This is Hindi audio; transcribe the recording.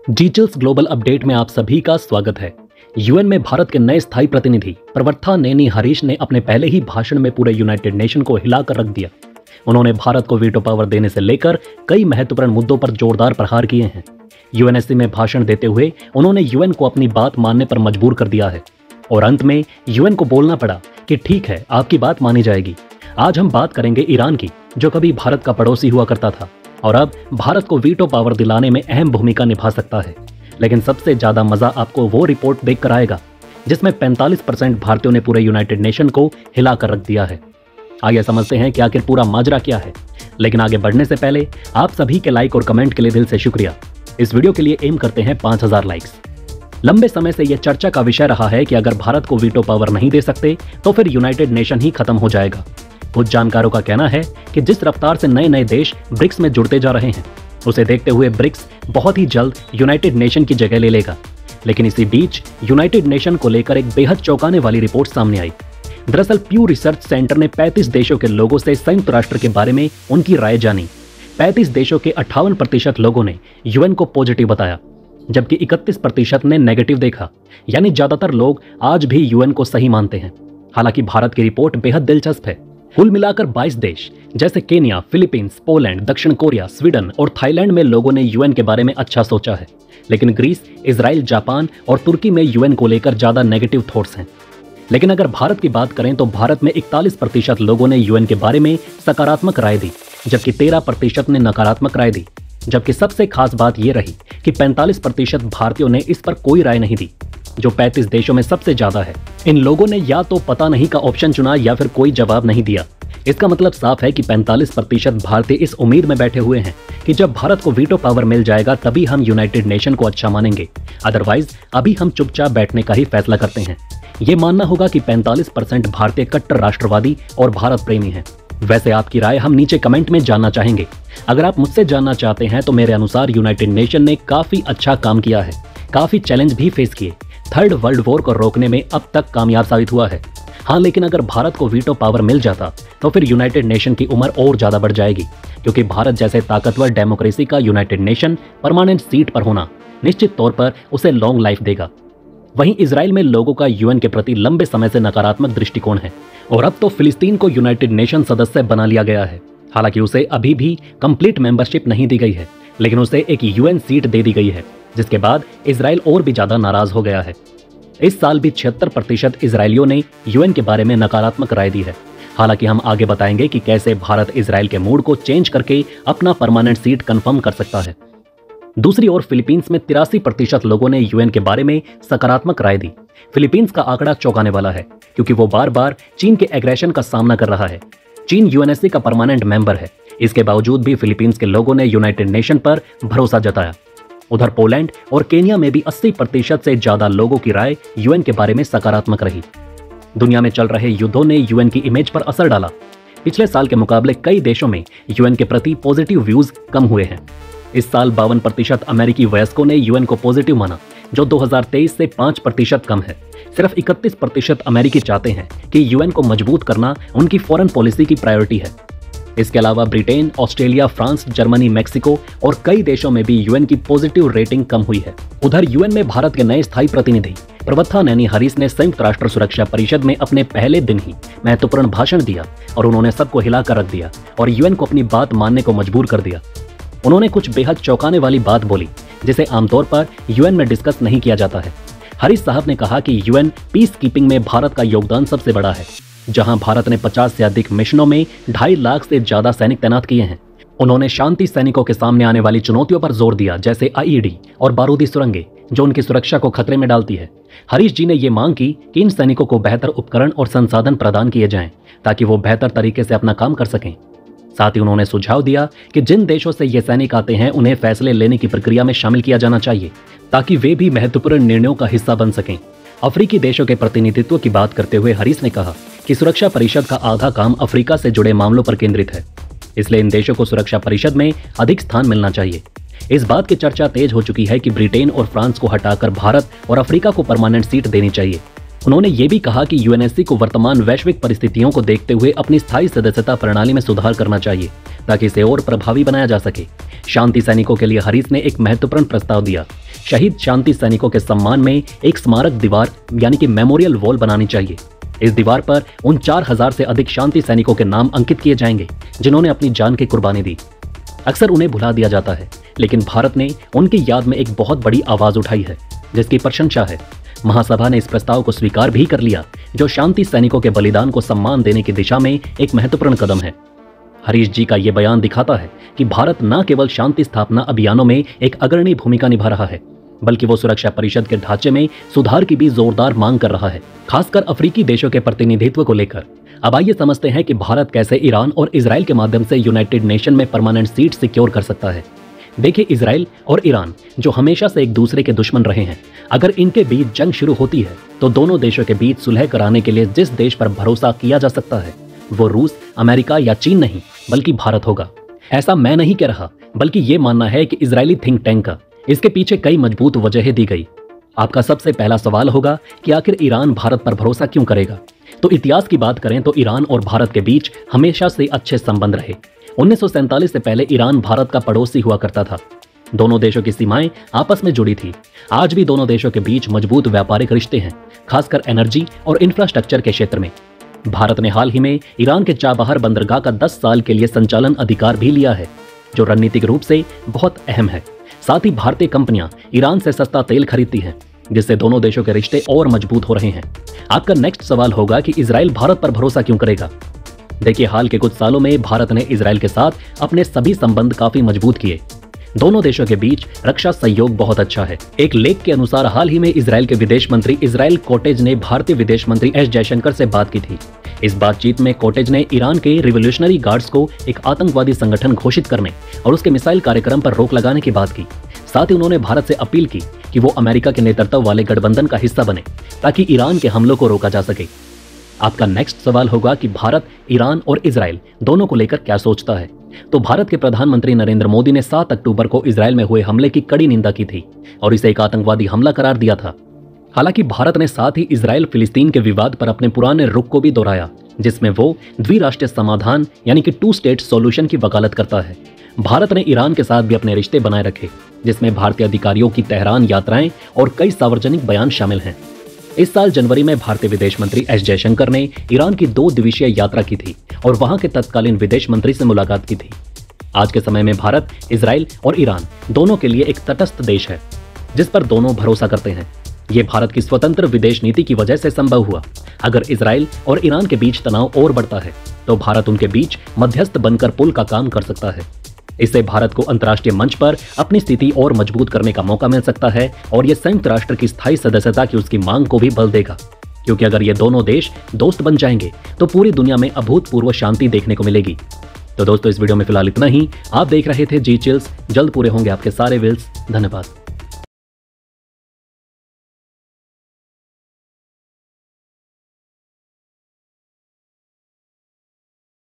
डिजिटल्स ग्लोबल अपडेट में आप सभी का स्वागत है। यूएन में भारत के नए स्थायी प्रतिनिधि प्रवर्था नेनी हरीश ने अपने पहले ही भाषण में पूरे यूनाइटेड नेशन को हिलाकर रख दिया। उन्होंने भारत को वीटो पावर देने से लेकर कई महत्वपूर्ण मुद्दों पर जोरदार प्रहार किए हैं। यूएनएससी में भाषण देते हुए उन्होंने यूएन को अपनी बात मानने पर मजबूर कर दिया है और अंत में यूएन को बोलना पड़ा कि ठीक है, आपकी बात मानी जाएगी। आज हम बात करेंगे ईरान की, जो कभी भारत का पड़ोसी हुआ करता था और अब भारत को वीटो पावर दिलाने में अहम भूमिका निभा सकता है। लेकिन सबसे ज्यादा मजा आपको वो रिपोर्ट देखकर आएगा जिसमें 45% भारतीयों ने पूरे यूनाइटेड नेशन को हिलाकर रख दिया है। आइए समझते हैं कि आखिर पूरा माजरा क्या है। लेकिन आगे बढ़ने से पहले आप सभी के लाइक और कमेंट के लिए दिल से शुक्रिया। इस वीडियो के लिए एम करते हैं 5000 लाइक्स। लंबे समय से यह चर्चा का विषय रहा है कि अगर भारत को वीटो पावर नहीं दे सकते तो फिर यूनाइटेड नेशन ही खत्म हो जाएगा। कुछ जानकारों का कहना है कि जिस रफ्तार से नए नए देश ब्रिक्स में जुड़ते जा रहे हैं, उसे देखते हुए ब्रिक्स बहुत ही जल्द यूनाइटेड नेशन की जगह ले लेगा। लेकिन इसी बीच यूनाइटेड नेशन को लेकर एक बेहद चौंकाने वाली रिपोर्ट सामने आई। दरअसल प्यू रिसर्च सेंटर ने 35 देशों के लोगों से संयुक्त राष्ट्र के बारे में उनकी राय जानी। 35 देशों के 58% लोगों ने यूएन को पॉजिटिव बताया, जबकि 31% ने नेगेटिव देखा। यानी ज्यादातर लोग आज भी यूएन को सही मानते हैं। हालांकि भारत की रिपोर्ट बेहद दिलचस्प है। कुल मिलाकर 22 देश जैसे केन्या, फिलीपींस, पोलैंड, दक्षिण कोरिया, स्वीडन और थाईलैंड में लोगों ने यूएन के बारे में अच्छा सोचा है। लेकिन ग्रीस, इजराइल, जापान और तुर्की में यूएन को लेकर ज्यादा नेगेटिव थॉट्स हैं। लेकिन अगर भारत की बात करें तो भारत में 41% लोगों ने यूएन के बारे में सकारात्मक राय दी, जबकि 13% ने नकारात्मक राय दी। जबकि सबसे खास बात यह रही कि 45% भारतीयों ने इस पर कोई राय नहीं दी, जो 35 देशों में सबसे ज्यादा है। इन लोगों ने या तो पता नहीं का ऑप्शन चुना या फिर कोई जवाब नहीं दिया। इसका मतलब साफ है कि 45% भारतीय इस उम्मीद में बैठे हुए हैं कि जब भारत को वीटो पावर मिल जाएगा तभी हम यूनाइटेड नेशन को अच्छा मानेंगे, अदरवाइज अभी हम चुपचाप बैठने का ही फैसला करते हैं। ये मानना होगा कि 45% भारतीय कट्टर राष्ट्रवादी और भारत प्रेमी हैं। वैसे आपकी राय हम नीचे कमेंट में जानना चाहेंगे। अगर आप मुझसे जानना चाहते हैं तो मेरे अनुसार यूनाइटेड नेशन ने काफी अच्छा काम किया है, काफी चैलेंज भी फेस किए, थर्ड वर्ल्ड वॉर को रोकने में अब तक कामयाब साबित हुआ है। हाँ, लेकिन अगर भारत को वीटो पावर मिल जाता तो फिर यूनाइटेड नेशन की उम्र और ज्यादा बढ़ जाएगी, क्योंकि भारत जैसे ताकतवर डेमोक्रेसी का यूनाइटेड नेशन परमानेंट सीट पर होना निश्चित तौर पर उसे लॉन्ग लाइफ देगा। वहीं इजराइल में लोगों का यूएन के प्रति लंबे समय से नकारात्मक दृष्टिकोण है और अब तो फिलिस्तीन को यूनाइटेड नेशन सदस्य बना लिया गया है। हालांकि उसे अभी भी कंप्लीट मेंबरशिप नहीं दी गई है, लेकिन उसे एक यूएन सीट दे दी गई है, जिसके बाद इजराइल और भी ज्यादा नाराज हो गया है। इस साल भी 76% इजरायलियों ने यूएन के बारे में नकारात्मक राय दी है। हालांकि हम आगे बताएंगे कि कैसे भारत इजराइल के मूड को चेंज करके अपना परमानेंट सीट कंफर्म कर सकता है। दूसरी ओर फिलीपींस में 83% लोगों ने यूएन के बारे में सकारात्मक राय दी। फिलीपींस का आंकड़ा चौंकाने वाला है, क्योंकि वो बार बार चीन के एग्रेशन का सामना कर रहा है। चीन यूएनएससी का परमानेंट मेंबर है, इसके बावजूद भी फिलीपींस के लोगों ने यूनाइटेड नेशन पर भरोसा जताया। उधर पोलैंड और केन्या में भी 80% से ज्यादा लोगों की राय यूएन के बारे में सकारात्मक रही। दुनिया में चल रहे युद्धों ने यूएन की इमेज पर असर डाला। पिछले साल के मुकाबले कई देशों में यूएन के प्रति पॉजिटिव व्यूज कम हुए हैं। इस साल 52% अमेरिकी वयस्कों ने यूएन को पॉजिटिव माना, जो 2023 से 5% कम है। सिर्फ 31% अमेरिकी चाहते हैं कि यूएन को मजबूत करना उनकी फॉरेन पॉलिसी की प्रायोरिटी है। इसके अलावा Britain, Australia, France, Germany, Mexico और कई देशों में भी यूएन की पॉजिटिव रेटिंग कम हुई है। उधर यूएन में भारत के नए स्थायी प्रतिनिधि प्रवर्था नेनी हरीश ने संयुक्त राष्ट्र सुरक्षा परिषद में अपने पहले दिन ही महत्वपूर्ण भाषण दिया और उन्होंने सबको हिलाकर रख दिया और यूएन को अपनी बात मानने को मजबूर कर दिया। उन्होंने कुछ बेहद चौंकाने वाली बात बोली, जिसे आमतौर पर यूएन में डिस्कस नहीं किया जाता है। हरीश साहब ने कहा कि यूएन पीस कीपिंग में भारत का योगदान सबसे बड़ा है, जहां भारत ने 50 से अधिक मिशनों में 2.5 लाख से ज्यादा सैनिक तैनात किए हैं। उन्होंने शांति सैनिकों के सामने आने वाली चुनौतियों पर जोर दिया, जैसे आईईडी और बारूदी सुरंगें, जो उनकी सुरक्षा को खतरे में डालती है। हरीश जी ने यह मांग की कि इन सैनिकों को बेहतर उपकरण और संसाधन प्रदान किए जाएं, ताकि वो बेहतर तरीके से अपना काम कर सकें। साथ ही उन्होंने सुझाव दिया कि जिन देशों से ये सैनिक आते हैं उन्हें फैसले लेने की प्रक्रिया में शामिल किया जाना चाहिए, ताकि वे भी महत्वपूर्ण निर्णयों का हिस्सा बन सकें। अफ्रीकी देशों के प्रतिनिधित्व की बात करते हुए हरीश ने कहा कि सुरक्षा परिषद का आधा काम अफ्रीका से जुड़े मामलों पर केंद्रित है, इसलिए इन देशों को सुरक्षा परिषद में अधिक स्थान मिलना चाहिए। इस बात की चर्चा तेज हो चुकी है कि ब्रिटेन और फ्रांस को हटाकर भारत और अफ्रीका को परमानेंट सीट देनी चाहिए। उन्होंने ये भी कहा कि यूएनएससी को वर्तमान वैश्विक परिस्थितियों को देखते हुए अपनी स्थायी सदस्यता प्रणाली में सुधार करना चाहिए, ताकि इसे और प्रभावी बनाया जा सके। शांति सैनिकों के लिए हरीश ने एक महत्वपूर्ण प्रस्ताव दिया शहीद शांति सैनिकों के सम्मान में एक स्मारक दीवार यानी कि मेमोरियल वॉल बनानी चाहिए। इस दीवार पर उन 4000 से अधिक शांति सैनिकों के नाम अंकित किए जाएंगे जिन्होंने अपनी जान की कुर्बानी दी। अक्सर उन्हें भुला दिया जाता है, लेकिन भारत ने उनकी याद में एक बहुत बड़ी आवाज उठाई है जिसकी प्रशंसा है। महासभा ने इस प्रस्ताव को स्वीकार भी कर लिया, जो शांति सैनिकों के बलिदान को सम्मान देने की दिशा में एक महत्वपूर्ण कदम है। हरीश जी का यह बयान दिखाता है कि भारत न केवल शांति स्थापना अभियानों में एक अग्रणी भूमिका निभा रहा है, बल्कि वो सुरक्षा परिषद के ढांचे में सुधार की भी जोरदार मांग कर रहा है, खासकर अफ्रीकी देशों के प्रतिनिधित्व को लेकर। अब आइए समझते हैं कि भारत कैसे ईरान और इजराइल के माध्यम से यूनाइटेड नेशन में परमानेंट सीट सिक्योर कर सकता है। देखिए, इजराइल और ईरान जो हमेशा से एक दूसरे के दुश्मन रहे हैं, अगर इनके बीच जंग शुरू होती है तो दोनों देशों के बीच सुलह कराने के लिए जिस देश पर भरोसा किया जा सकता है वो रूस, अमेरिका या चीन नहीं बल्कि भारत होगा। ऐसा मैं नहीं कह रहा, बल्कि ये मानना है कि इजरायली थिंक टैंक का। इसके पीछे कई मजबूत वजहें दी गई। आपका सबसे पहला सवाल होगा कि आखिर ईरान भारत पर भरोसा क्यों करेगा? तो इतिहास की बात करें तो ईरान और भारत के बीच हमेशा से अच्छे संबंध रहे। 1947 से पहले ईरान भारत का पड़ोसी हुआ करता था। दोनों देशों की सीमाएं आपस में जुड़ी थी। आज भी दोनों देशों के बीच मजबूत व्यापारिक रिश्ते हैं, खासकर एनर्जी और इंफ्रास्ट्रक्चर के क्षेत्र में। भारत ने हाल ही में ईरान के चाबहार बंदरगाह का 10 साल के लिए संचालन अधिकार भी लिया है, जो रणनीतिक रूप से बहुत अहम है। साथ ही भारतीय कंपनियां ईरान से सस्ता तेल खरीदती हैं, जिससे दोनों देशों के रिश्ते और मजबूत हो रहे हैं। आपका नेक्स्ट सवाल होगा कि इजराइल भारत पर भरोसा क्यों करेगा? देखिए, हाल के कुछ सालों में भारत ने इजराइल के साथ अपने सभी संबंध काफी मजबूत किए। दोनों देशों के बीच रक्षा सहयोग बहुत अच्छा है। एक लेख के अनुसार हाल ही में इजराइल के विदेश मंत्री इजराइल कोटेज ने भारतीय विदेश मंत्री एस जयशंकर से बात की थी। इस बातचीत में कोटेज ने ईरान के रिवोल्यूशनरी गार्ड्स को एक आतंकवादी संगठन घोषित करने और उसके मिसाइल कार्यक्रम पर रोक लगाने की बात की। साथ ही उन्होंने भारत से अपील की कि वो अमेरिका के नेतृत्व वाले गठबंधन का हिस्सा बने ताकि ईरान के हमलों को रोका जा सके। आपका नेक्स्ट सवाल होगा कि भारत, ईरान और इजराइल दोनों को लेकर क्या सोचता है? तो भारत के प्रधानमंत्री नरेंद्र मोदी ने 7 अक्टूबर को इजराइल में हुए हमले की कड़ी निंदा की थी और इसे एक आतंकवादी हमला करार दिया था। हालांकि भारत ने साथ ही इजराइल फिलिस्तीन के विवाद पर अपने पुराने रुख को भी दोहराया, जिसमें वो द्विराष्ट्रीय समाधान यानी कि 2 स्टेट सॉल्यूशन की वकालत करता है। भारत ने ईरान के साथ भी अपने रिश्ते बनाए रखे, जिसमें भारतीय अधिकारियों की तेहरान यात्राएं और कई सार्वजनिक बयान शामिल हैं। इस साल जनवरी में भारतीय विदेश मंत्री एस जयशंकर ने ईरान की 2 दिवसीय यात्रा की थी और वहां के तत्कालीन विदेश मंत्री से मुलाकात की थी। आज के समय में भारत, इजराइल और ईरान दोनों के लिए एक तटस्थ देश है, जिस पर दोनों भरोसा करते हैं। ये भारत की स्वतंत्र विदेश नीति की वजह से संभव हुआ। अगर इजराइल और ईरान के बीच तनाव और बढ़ता है तो भारत उनके बीच मध्यस्थ बनकर पुल का काम कर सकता है। इससे भारत को अंतर्राष्ट्रीय मंच पर अपनी स्थिति और मजबूत करने का मौका मिल सकता है और यह संयुक्त राष्ट्र की स्थायी सदस्यता की उसकी मांग को भी बल देगा, क्योंकि अगर ये दोनों देश दोस्त बन जाएंगे तो पूरी दुनिया में अभूतपूर्व शांति देखने को मिलेगी। तो दोस्तों, इस वीडियो में फिलहाल इतना ही। आप देख रहे थे जी चिल्स। जल्द पूरे होंगे आपके सारे विल्स। धन्यवाद।